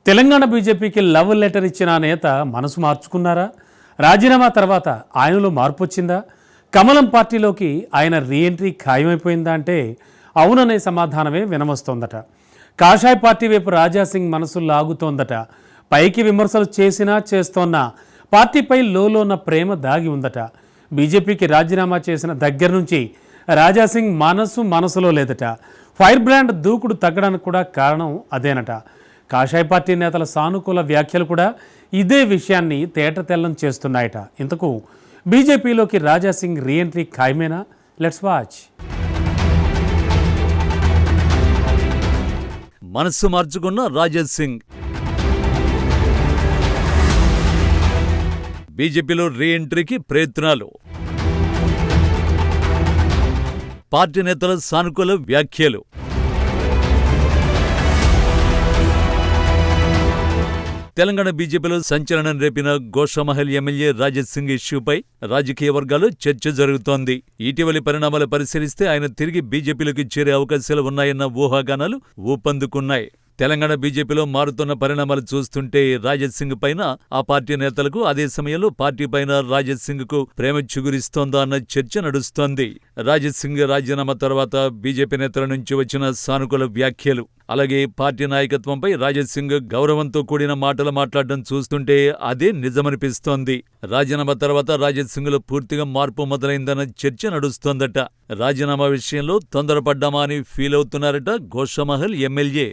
తెలంగాణ బీజేపీకి love letter ఇచ్చిన నేత మనసు మార్చుకున్నారా? రాజీనామా తర్వాత ఆయనలో మార్పు వచ్చిందా? కమలం పార్టీలోకి ఆయన రీఎంట్రీ ఖాయమైపోయిందా అంటే అవుననే సమాధానమే వినవస్తోందట. కాషాయ పార్టీ వైపు రాజాసింగ్ మనసు లాగుతోందట. పైకి విమర్శలు చేసినా చేస్తోన్న పార్టీపై లోలోన ప్రేమ దాగి ఉందట. బీజేపీకి రాజీనామా చేసిన దగ్గర నుంచి రాజాసింగ్ మనసులో లేదట. ఫైర్ బ్రాండ్ దూకుడు తగ్గడానికి కూడా కారణం అదేనట. కాషాయ పార్టీ నేతల సానుకూల వ్యాఖ్యలు కూడా ఇదే విషయాన్ని తేటతెల్లం చేస్తున్నాయట. ఇంతకు బీజేపీలోకి రాజాసింగ్ రీఎంట్రీ ఖాయమేనా? Let's watch. మనస్సు మార్చుకున్న రాజాసింగ్ బీజేపీలో రీఎంట్రీకి ప్రయత్నాలు. పార్టీ నేతల సానుకూల వ్యాఖ్యలు. తెలంగాణ బీజేపీలో సంచలనం రేపిన గోషామహల్ ఎమ్మెల్యే రాజాసింగ్ ఇష్యూపై రాజకీయ వర్గాల్లో చర్చ జరుగుతోంది. ఇటీవలి పరిణామాలు పరిశీలిస్తే ఆయన తిరిగి బీజేపీలోకి చేరే అవకాశాలు ఉన్నాయన్న ఊహాగానాలు ఊపందుకున్నాయి. తెలంగాణ బీజేపీలో మారుతున్న పరిణామాలు చూస్తుంటే రాజాసింగ్ పైన ఆ పార్టీ నేతలకు, అదే సమయంలో పార్టీ పైన రాజాసింగ్ కు ప్రేమ చిగురిస్తోందా అన్న చర్చ నడుస్తోంది. రాజాసింగ్ రాజీనామా తర్వాత బీజేపీ నేతల నుంచి వచ్చిన సానుకూల వ్యాఖ్యలు, అలాగే పార్టీ నాయకత్వంపై రాజాసింగ్ గౌరవంతో కూడిన మాటలు మాట్లాడడం చూస్తుంటే అదే నిజమనిపిస్తోంది. రాజీనామా తర్వాత రాజాసింగ్ లో పూర్తిగా మార్పు మొదలైందన్న చర్చ నడుస్తోందట. రాజీనామా విషయంలో తొందరపడ్డామా అని ఫీల్ అవుతున్నారట గోషామహల్ ఎమ్మెల్యే.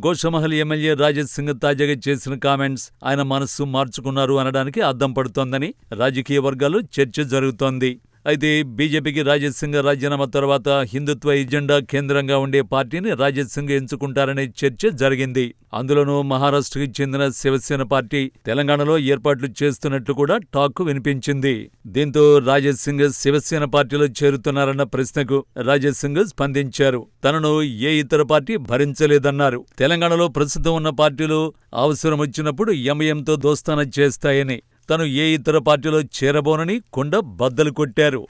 గోషామహల్ ఎమ్మెల్యే రాజాసింగ్ తాజాగా చేసిన కామెంట్స్ ఆయన మనస్సు మార్చుకున్నారు అనడానికి అద్దం పడుతోందని రాజకీయ వర్గాల్లో చర్చ జరుగుతోంది. అయితే బీజేపీకి రాజాసింగ్ రాజీనామా తర్వాత హిందుత్వ ఎజెండా కేంద్రంగా ఉండే పార్టీని రాజాసింగ్ ఎంచుకుంటారనే చర్చ జరిగింది. అందులోనూ మహారాష్ట్రకి చెందిన శివసేన పార్టీ తెలంగాణలో ఏర్పాట్లు చేస్తున్నట్లు కూడా టాక్ వినిపించింది. దీంతో రాజాసింగ్ శివసేన పార్టీలో చేరుతున్నారన్న ప్రశ్నకు రాజాసింగ్ స్పందించారు. తనను ఏ ఇతర పార్టీ భరించలేదన్నారు. తెలంగాణలో ప్రస్తుతం ఉన్న పార్టీలు అవసరం వచ్చినప్పుడు ఎంఐఎంతో దోస్తానా చేస్తాయని, తను ఏ ఇతర పార్టీలో చేరబోనని కుండ బద్దలు కొట్టారు.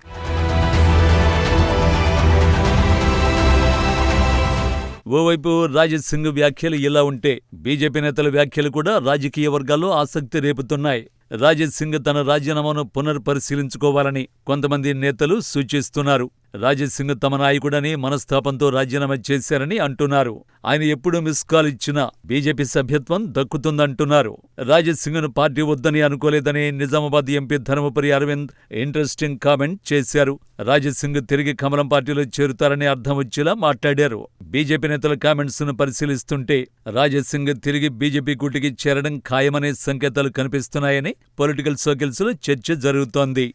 ఓవైపు రాజాసింగ్ వ్యాఖ్యలు ఇలా ఉంటే, బీజేపీ నేతల వ్యాఖ్యలు కూడా రాజకీయ వర్గాల్లో ఆసక్తి రేపుతున్నాయి. రాజాసింగ్ తన రాజీనామాను పునర్పరిశీలించుకోవాలని కొంతమంది నేతలు సూచిస్తున్నారు. రాజాసింగ్ తమ నాయకుడని మనస్తాపంతో రాజీనామా చేశారని అంటున్నారు. ఆయన ఎప్పుడు మిస్ కాల్ ఇచ్చినా బీజేపీ సభ్యత్వం దక్కుతుందంటున్నారు. రాజాసింగ్ను పార్టీ వద్దని అనుకోలేదని Nizamabad MP Dharmapuri Arvind interesting comment చేశారు. రాజాసింగ్ తిరిగి కమలం పార్టీలో చేరుతారని అర్థం వచ్చేలా మాట్లాడారు. బీజేపీ నేతల కామెంట్స్ ను పరిశీలిస్తుంటే రాజాసింగ్ తిరిగి బీజేపీ కూటికి చేరడం ఖాయమనే సంకేతాలు కనిపిస్తున్నాయని పొలిటికల్ సర్కిల్స్ లో చర్చ జరుగుతోంది.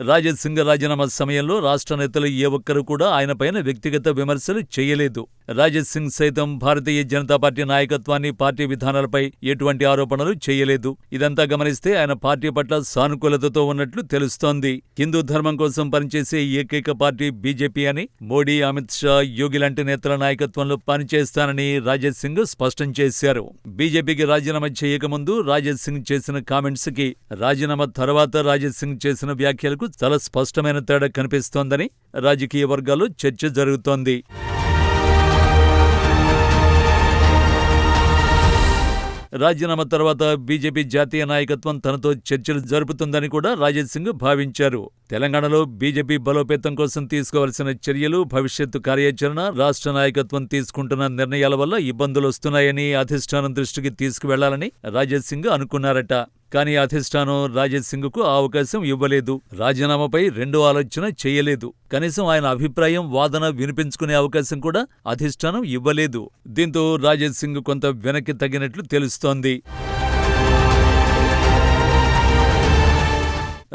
రాజాసింగ్ రాజీనామా సమయంలో రాష్ట్ర నేతలు ఏ ఒక్కరూ కూడా ఆయనపైన వ్యక్తిగత విమర్శలు చేయలేదు. రాజాసింగ్ సైతం భారతీయ జనతా పార్టీ నాయకత్వాన్ని, పార్టీ విధానాలపై ఎటువంటి ఆరోపణలు చేయలేదు. ఇదంతా గమనిస్తే ఆయన పార్టీ పట్ల సానుకూలతతో ఉన్నట్లు తెలుస్తోంది. హిందూ ధర్మం కోసం పనిచేసే ఏకైక పార్టీ బీజేపీ అని, మోడీ, అమిత్ షా, యోగి లాంటి నేతల నాయకత్వంలో పనిచేస్తానని రాజాసింగ్ స్పష్టం చేశారు. బీజేపీకి రాజీనామా చేయకముందు రాజాసింగ్ చేసిన కామెంట్స్ కి, రాజీనామా తర్వాత రాజాసింగ్ చేసిన వ్యాఖ్యలకు చాలా స్పష్టమైన తేడా కనిపిస్తోందని రాజకీయ వర్గాల్లో చర్చ జరుగుతోంది. రాజీనామా తర్వాత బీజేపీ జాతీయ నాయకత్వం తనతో చర్చలు జరుపుతుందని కూడా రాజాసింగ్ భావించారు. తెలంగాణలో బీజేపీ బలోపేతం కోసం తీసుకోవాల్సిన చర్యలు, భవిష్యత్తు కార్యాచరణ, రాష్ట్ర నాయకత్వం తీసుకుంటున్న నిర్ణయాల వల్ల ఇబ్బందులొస్తున్నాయని అధిష్టానం దృష్టికి తీసుకువెళ్లాలని రాజాసింగ్ అనుకున్నారట. కానీ అధిష్టానం రాజాసింగ్ కు ఆ అవకాశం ఇవ్వలేదు. రాజీనామాపై రెండో ఆలోచన చేయలేదు. కనీసం ఆయన అభిప్రాయం, వాదన వినిపించుకునే అవకాశం కూడా అధిష్టానం ఇవ్వలేదు. దీంతో రాజాసింగ్ కొంత వెనక్కి తగ్గినట్లు తెలుస్తోంది.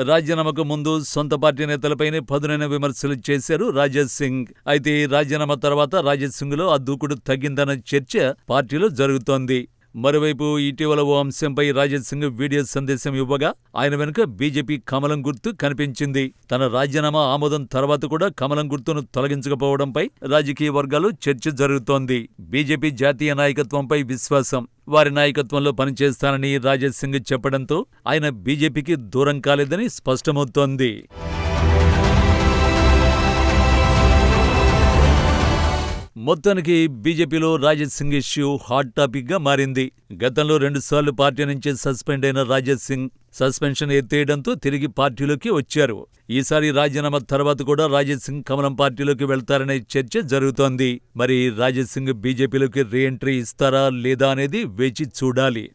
రాజీనామాకు ముందు సొంత పార్టీ నేతలపైనే పదునైన విమర్శలు చేశారు రాజాసింగ్. అయితే రాజీనామా తర్వాత రాజాసింగ్ లో ఆ దూకుడు తగ్గిందన్న చర్చ పార్టీలో జరుగుతోంది. మరోవైపు ఇటీవల ఓ అంశంపై రాజాసింగ్ వీడియో సందేశం ఇవ్వగా ఆయన వెనుక బీజేపీ కమలం గుర్తు కనిపించింది. తన రాజీనామా ఆమోదం తర్వాత కూడా కమలం గుర్తును తొలగించకపోవడంపై రాజకీయ వర్గాల్లో చర్చ జరుగుతోంది. బీజేపీ జాతీయ నాయకత్వంపై విశ్వాసం, వారి నాయకత్వంలో పనిచేస్తానని రాజాసింగ్ చెప్పడంతో ఆయన బీజేపీకి దూరం కాలేదని స్పష్టమవుతోంది. మొత్తానికి బీజేపీలో Rajesh Singh issue hot topic గా మారింది. గతంలో 2 సార్లు పార్టీ నుంచి సస్పెండ్ అయిన రాజేష్ సింగ్ సస్పెన్షన్ ఎత్తేయడంతో తిరిగి పార్టీలోకి వచ్చారు. ఈసారి రాజీనామా తర్వాత కూడా రాజేష్ సింగ్ కమలం పార్టీలోకి వెళ్తారనే చర్చ జరుగుతోంది. మరి రాజేష్ సింగ్ బీజేపీలోకి రీ ఎంట్రీ ఇస్తారా లేదా అనేది వేచి చూడాలి.